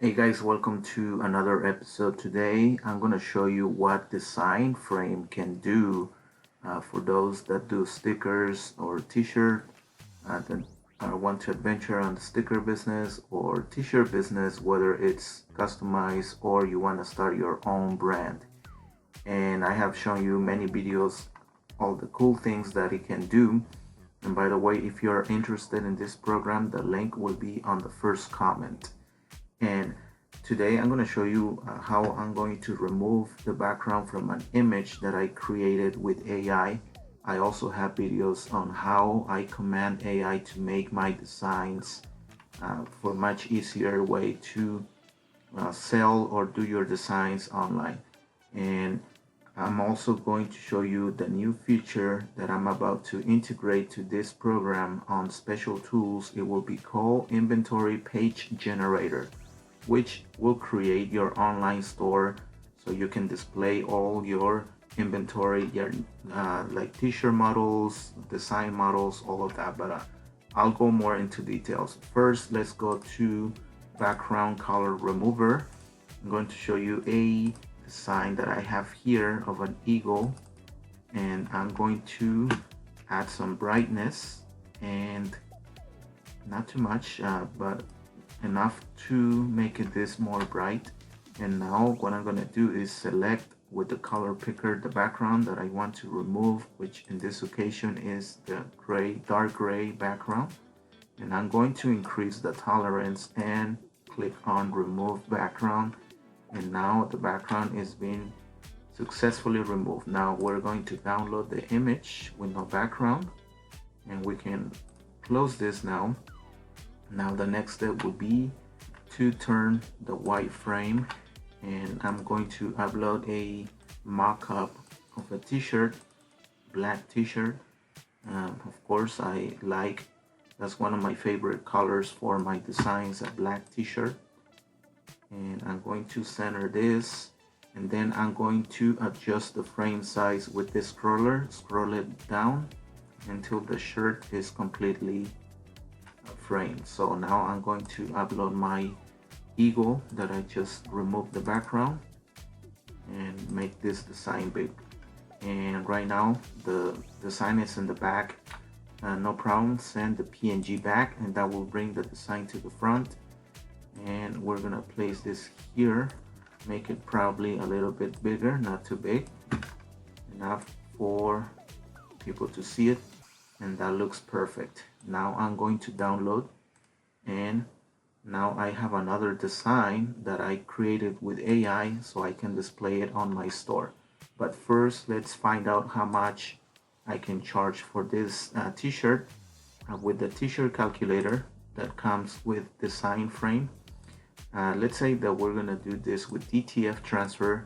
Hey guys, welcome to another episode. Today I'm going to show you what design frame can do for those that do stickers or t-shirt that want to adventure on the sticker business or t-shirt business, whether it's customized or you want to start your own brand. And I have shown you many videos, all the cool things that it can do. And by the way, if you're interested in this program, the link will be on the first comment. And today I'm going to show you how I'm going to remove the background from an image that I created with AI. I also have videos on how I command AI to make my designs for much easier way to sell or do your designs online. And I'm also going to show you the new feature that I'm about to integrate to this program on Special Tools. It will be called Inventory Page Generator, which will create your online store so you can display all your inventory, your like t-shirt models, design models, all of that. But I'll go more into details. First, let's go to background color remover. I'm going to show you a design that I have here of an eagle, and I'm going to add some brightness, and not too much, but enough to make it this more bright. And now what I'm going to do is select with the color picker the background that I want to remove, which in this occasion is the gray, dark gray background. And I'm going to increase the tolerance and click on remove background. And now the background is being successfully removed. Now we're going to download the image with no background, and we can close this now. Now the next step will be to turn the white frame, and I'm going to upload a mock-up of a t-shirt, black t-shirt. Of course, that's one of my favorite colors for my designs, a black t-shirt. And I'm going to center this, and then I'm going to adjust the frame size with this scroller, scroll it down until the shirt is completely framed. So now I'm going to upload my eagle that I just removed the background and make this design big. And right now the design is in the back. No problem, send the PNG back, and that will bring the design to the front. And we're gonna place this here, make it probably a little bit bigger, not too big, enough for people to see it, and that looks perfect. Now I'm going to download, and now I have another design that I created with AI so I can display it on my store. But first, let's find out how much I can charge for this t-shirt with the t-shirt calculator that comes with design frame. Let's say that we're gonna do this with DTF transfer,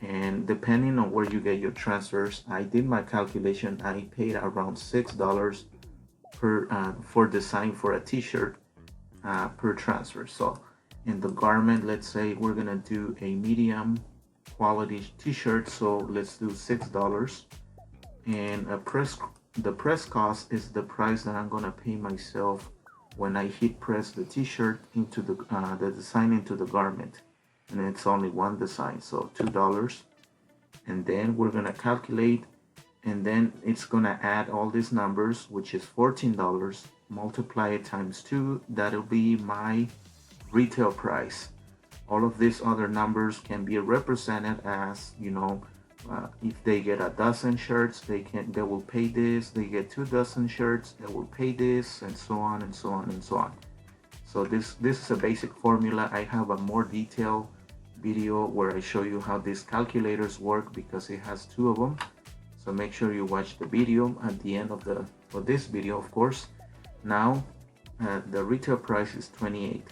and depending on where you get your transfers, I did my calculation. I paid around $6 per for design for a t-shirt per transfer. So in the garment, let's say we're gonna do a medium quality t-shirt, so let's do $6. And the press cost is the price that I'm gonna pay myself when I heat press the t-shirt into the design into the garment, and it's only one design, so $2. And then we're gonna calculate, and then it's gonna add all these numbers, which is $14, multiply it times 2. That'll be my retail price. All of these other numbers can be represented as, if they get a dozen shirts, they will pay this. They get 2 dozen shirts, they will pay this, and so on and so on and so on. So this is a basic formula. I have a more detailed video where I show you how these calculators work, because it has 2 of them. So make sure you watch the video at the end of this video, of course. Now the retail price is $28.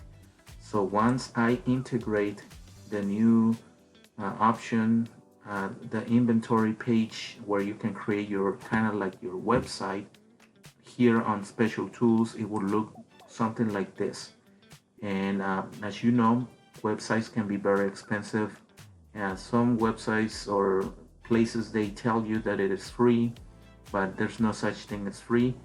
So once I integrate the new option, the inventory page where you can create your kind of like your website, here on Special Tools, it will look something like this. And as you know, websites can be very expensive, and some websites or places, they tell you that it is free, but there's no such thing as free.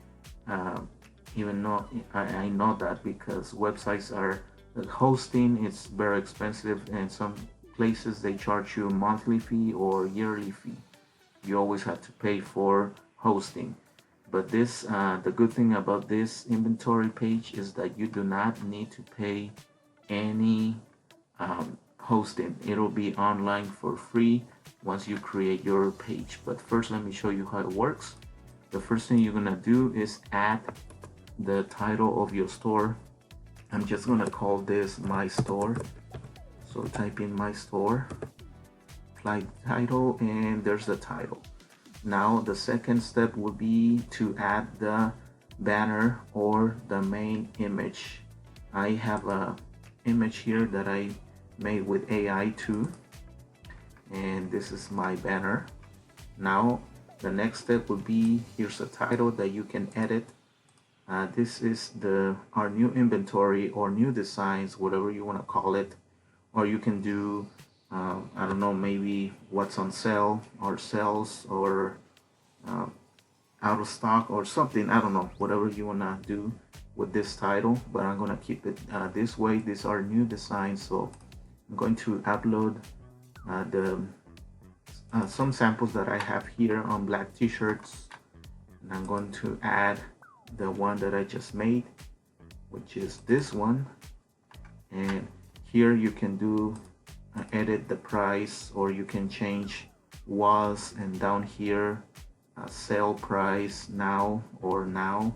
Even though I know that, because websites are The hosting is very expensive, and some places they charge you a monthly fee or yearly fee. You always have to pay for hosting. But this, the good thing about this inventory page is that you do not need to pay any hosting. It'll be online for free once you create your page. But first, let me show you how it works. The first thing you're gonna do is add the title of your store. I'm just gonna call this my store. So type in my store, apply title, and there's the title. Now the second step will be to add the banner or the main image. I have a image here that I made with AI too, and this is my banner. Now the next step will be, here's a title that you can edit. This is our new inventory or new designs, whatever you want to call it. Or you can do, I don't know, maybe what's on sale or sales or out of stock or something. I don't know, whatever you want to do with this title, but I'm going to keep it this way. These are new designs, so I'm going to upload some samples that I have here on black t-shirts, and I'm going to add the one that I just made, which is this one. And here you can do edit the price, or you can change was, and down here sale price now or now,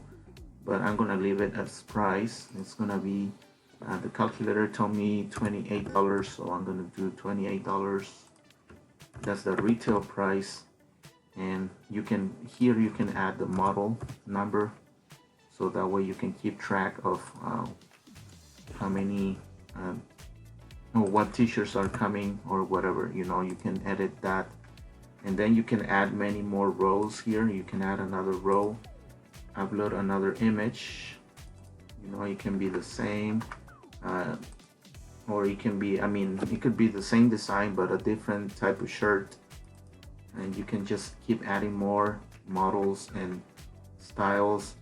but I'm gonna leave it as price. It's gonna be the calculator told me $28, so I'm gonna do $28. That's the retail price. And you can, here you can add the model number, so that way you can keep track of how many or what t-shirts are coming or whatever, you know. You can edit that, and then you can add many more rows here. You can add another row, upload another image, you know. It can be the same or it can be, I mean, it could be the same design but a different type of shirt, and you can just keep adding more models and styles.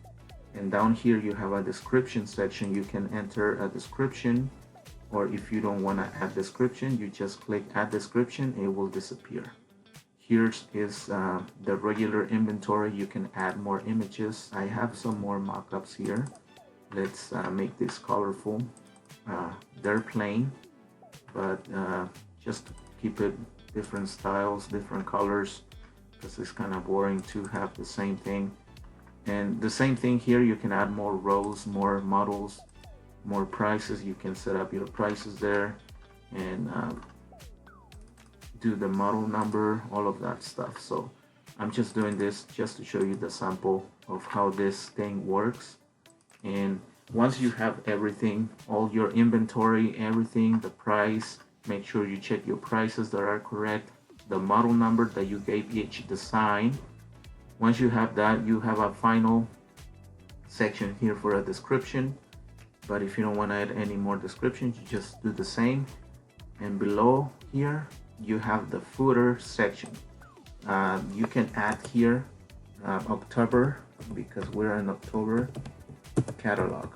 And down here you have a description section. You can enter a description, or if you don't want to add description, you just click add description, it will disappear. Here is the regular inventory. You can add more images. I have some more mock-ups here. Let's make this colorful. They're plain, but just to keep it different styles, different colors, because it's kind of boring to have the same thing. And the same thing here, you can add more rows, more models, more prices. You can set up your prices there and do the model number, all of that stuff. So I'm just doing this just to show you the sample of how this thing works. And once you have everything, all your inventory, everything, the price, make sure you check your prices that are correct, the model number that you gave each design. Once you have that, you have a final section here for a description. But if you don't want to add any more descriptions, you just do the same. And below here, you have the footer section. You can add here October, because we're in October, catalog.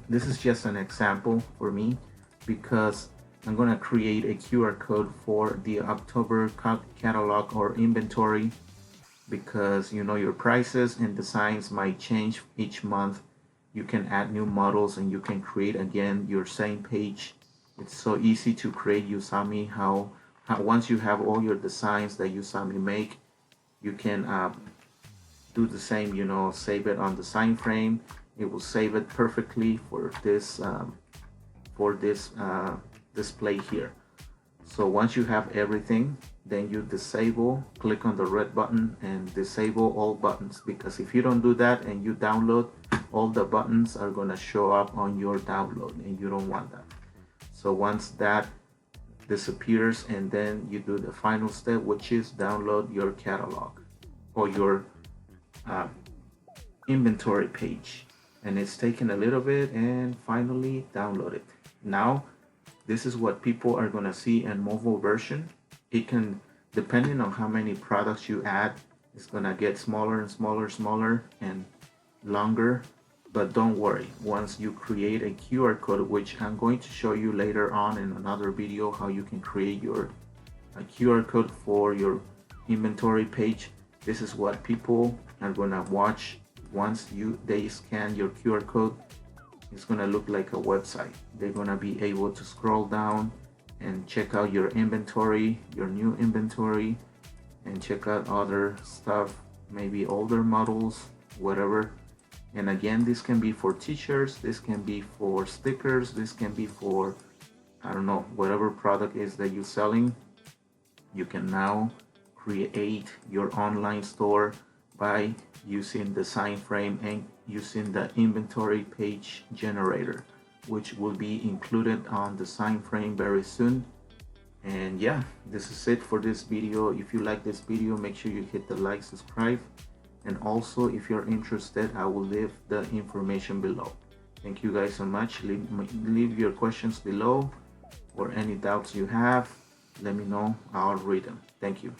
This is just an example for me, because I'm going to create a QR code for the October catalog or inventory, because you know your prices and designs might change each month. You can add new models and you can create again your same page. It's so easy to create. You saw me how once you have all your designs that you saw me make, you can do the same, you know, save it on the sign frame. It will save it perfectly for this display here. So once you have everything, then you disable, click on the red button and disable all buttons, because if you don't do that and you download, all the buttons are going to show up on your download, and you don't want that. So once that disappears, and then you do the final step, which is download your catalog or your inventory page, and it's taken a little bit, and finally download it. Now this is what people are going to see in mobile version. It can, depending on how many products you add, it's going to get smaller and smaller and longer. But don't worry, once you create a QR code, which I'm going to show you later on in another video how you can create your QR code for your inventory page. This is what people are gonna watch once they scan your QR code. It's gonna look like a website. They're gonna be able to scroll down and check out your inventory, your new inventory, and check out other stuff, maybe older models, whatever. And again, this can be for t-shirts, this can be for stickers, this can be for, I don't know, whatever product is that you're selling. You can now create your online store by using the design frame and using the inventory page generator, which will be included on the design frame very soon. And yeah, this is it for this video. If you like this video, make sure you hit the like, subscribe, and also if you're interested, I will leave the information below. Thank you guys so much. Leave your questions below, or any doubts you have, let me know. I'll read them. Thank you.